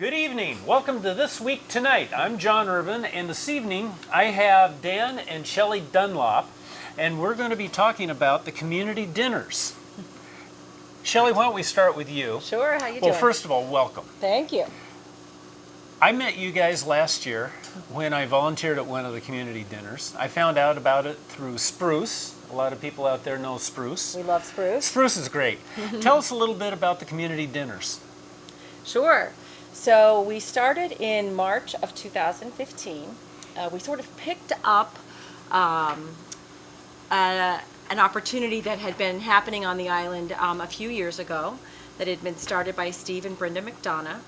Good evening. Welcome to This Week Tonight. I'm John Irvin, and this evening I have Dan and Shelley Dunlop, and we're going to be talking about the community dinners. Shelley, why don't we start with you? Sure, how you doing? Well, first of all, welcome. Thank you. I met you guys last year when I volunteered at one of the community dinners. I found out about it through Spruce. A lot of people out there know Spruce. We love Spruce. Spruce is great. Tell us a little bit about the community dinners. Sure. So we started in March of 2015. We sort of picked up an opportunity that had been happening on the island a few years ago that had been started by Steve and Brenda McDonough.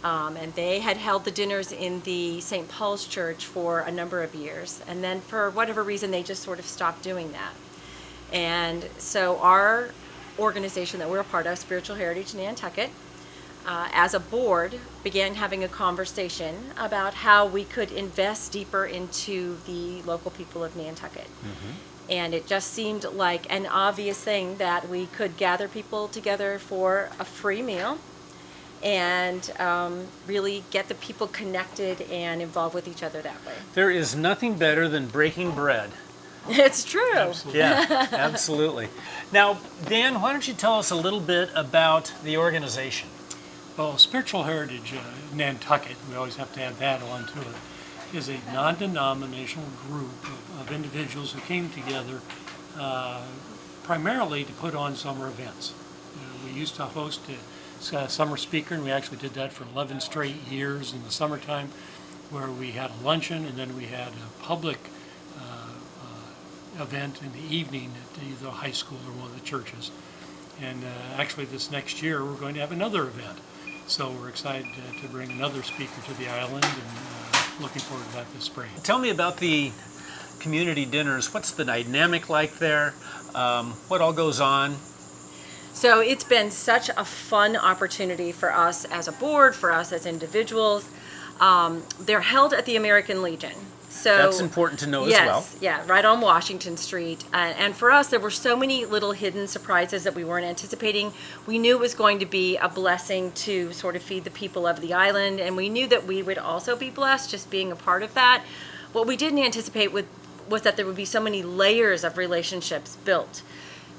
And they had held the dinners in the St. Paul's Church for a number of years. And then for whatever reason, they just sort of stopped doing that. And so our organization that we're a part of, Spiritual Heritage Nantucket, as a board, began having a conversation about how we could invest deeper into the local people of Nantucket. And it just seemed like an obvious thing that we could gather people together for a free meal and really get the people connected and involved with each other that way. There is nothing better than breaking bread. It's true. Absolutely. Yeah, absolutely. Now, Dan, why don't you tell us a little bit about the organization? Well, Spiritual Heritage Nantucket, we always have to add that on to it, is a non-denominational group of individuals who came together primarily to put on summer events. We used to host a summer speaker, and we actually did that for 11 straight years in the summertime, where we had a luncheon and then we had a public event in the evening at either a high school or one of the churches. And actually this next year we're going to have another event. So we're excited to bring another speaker to the island and looking forward to that this spring. Tell me about the community dinners. What's the dynamic like there? What all goes on? So it's been such a fun opportunity for us as a board, for us as individuals. They're held at the American Legion. So That's important to know yes, as well. Yeah, right on Washington Street. And for us, there were so many little hidden surprises that we weren't anticipating. We knew it was going to be a blessing to sort of feed the people of the island, and we knew that we would also be blessed just being a part of that. What we didn't anticipate was that there would be so many layers of relationships built.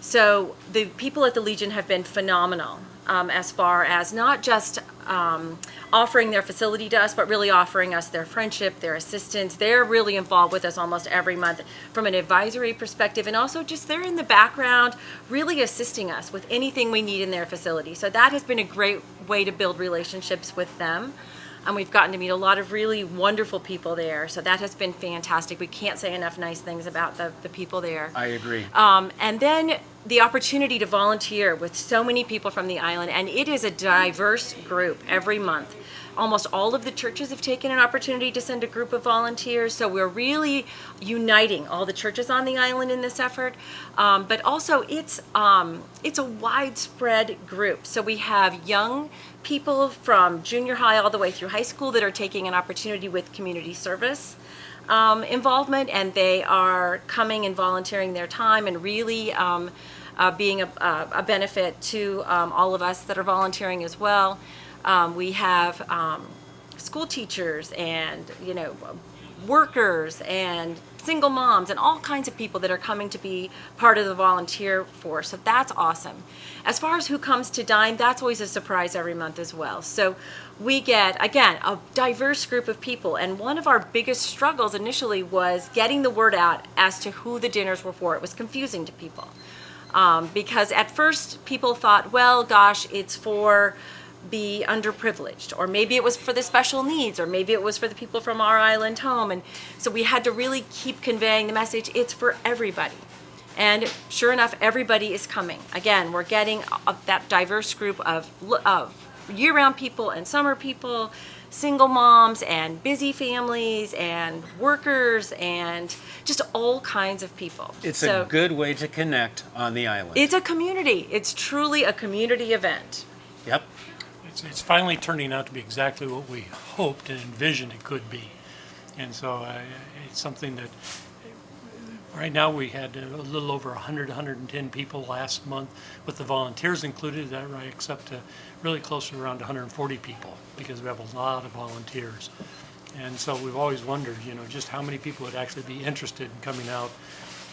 So the people at the Legion have been phenomenal as far as not just offering their facility to us, but really offering us their friendship, their assistance. They're really involved with us almost every month from an advisory perspective, and also just they're in the background really assisting us with anything we need in their facility. So that has been a great way to build relationships with them. And we've gotten to meet a lot of really wonderful people there. So that has been fantastic. We can't say enough nice things about the people there. I agree. And then the opportunity to volunteer with so many people from the island. And it is a diverse group every month. Almost all of the churches have taken an opportunity to send a group of volunteers. So we're really uniting all the churches on the island in this effort. But also it's a widespread group. So we have young people from junior high all the way through high school that are taking an opportunity with community service involvement, and they are coming and volunteering their time and really being a benefit to all of us that are volunteering as well. We have school teachers and workers and single moms and all kinds of people that are coming to be part of the volunteer force. So that's awesome. As far as who comes to dine, that's always a surprise every month as well. So we get, again, a diverse group of people. And one of our biggest struggles initially was getting the word out as to who the dinners were for. It was confusing to people. Because at first people thought, well, gosh, it's for the underprivileged, or maybe it was for the special needs, or maybe it was for the people from our island home. And so we had to really keep conveying the message, it's for everybody. And sure enough, everybody is coming. Again, we're getting that diverse group of year-round people and summer people, single moms and busy families and workers and just all kinds of people. It's a good way to connect on the island. It's a community. It's truly a community event. Yep. It's finally turning out to be exactly what we hoped and envisioned it could be. And so it's something that Right now, we had a little over 100, 110 people last month, with the volunteers included. That ranks up to really close to around 140 people, because we have a lot of volunteers. And so we've always wondered, just how many people would actually be interested in coming out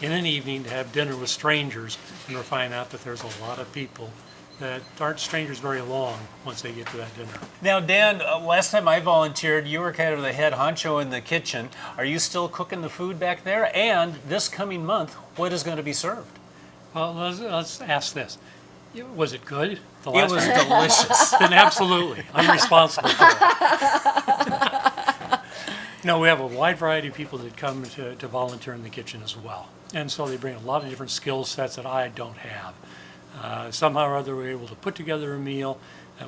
in an evening to have dinner with strangers. And we're finding out that there's a lot of people that aren't strangers very long once they get to that dinner. Now, Dan, last time I volunteered, you were kind of the head honcho in the kitchen. Are you still cooking the food back there? And this coming month, what is going to be served? Well, let's ask this. Was it good? The It was time? delicious. Then absolutely. I'm responsible for it. We have a wide variety of people that come to volunteer in the kitchen as well. And so they bring a lot of different skill sets that I don't have. Somehow or other, we're able to put together a meal.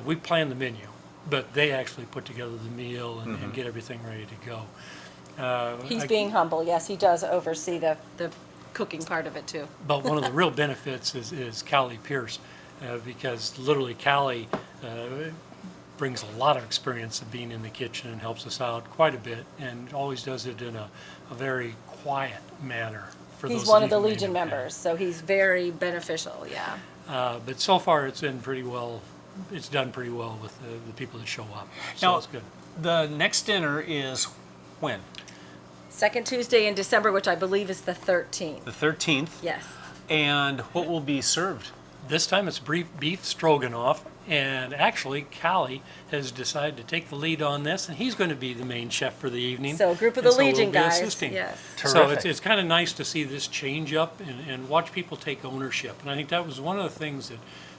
We plan the menu, but they actually put together the meal and get everything ready to go. He's being humble. Yes, he does oversee the cooking part of it too. But one of the real benefits is Callie Pierce, because literally Callie brings a lot of experience of being in the kitchen and helps us out quite a bit, and always does it in a very quiet manner. For He's those one that of the even Legion may know. members, so he's very beneficial, yeah. But so far, it's been pretty well. It's done pretty well with the people that show up. So Now, it's good. the next dinner is when? Second Tuesday in December, which I believe is the 13th. The 13th. Yes. And what will be served? This time it's beef stroganoff, and actually Callie has decided to take the lead on this, and he's going to be the main chef for the evening. So a group of And the we'll Legion be guys. assisting. Yes. So Terrific. it's kind of nice to see this change up and watch people take ownership. And I think that was one of the things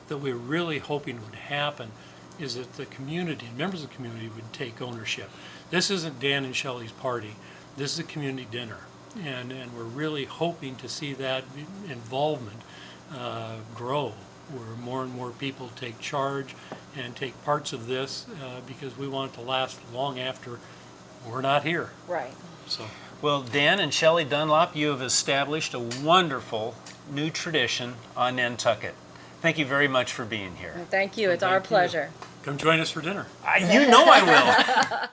that we're really hoping would happen, is that the community, members of the community, would take ownership. This isn't Dan and Shelley's party. This is a community dinner. And we're really hoping to see that involvement grow, where more and more people take charge and take parts of this, because we want it to last long after we're not here. Right. So Well, Dan and Shelley Dunlop, you have established a wonderful new tradition on Nantucket. Thank you very much for being here. Thank you. It's our Thank you. pleasure. come join us for dinner. You know I will.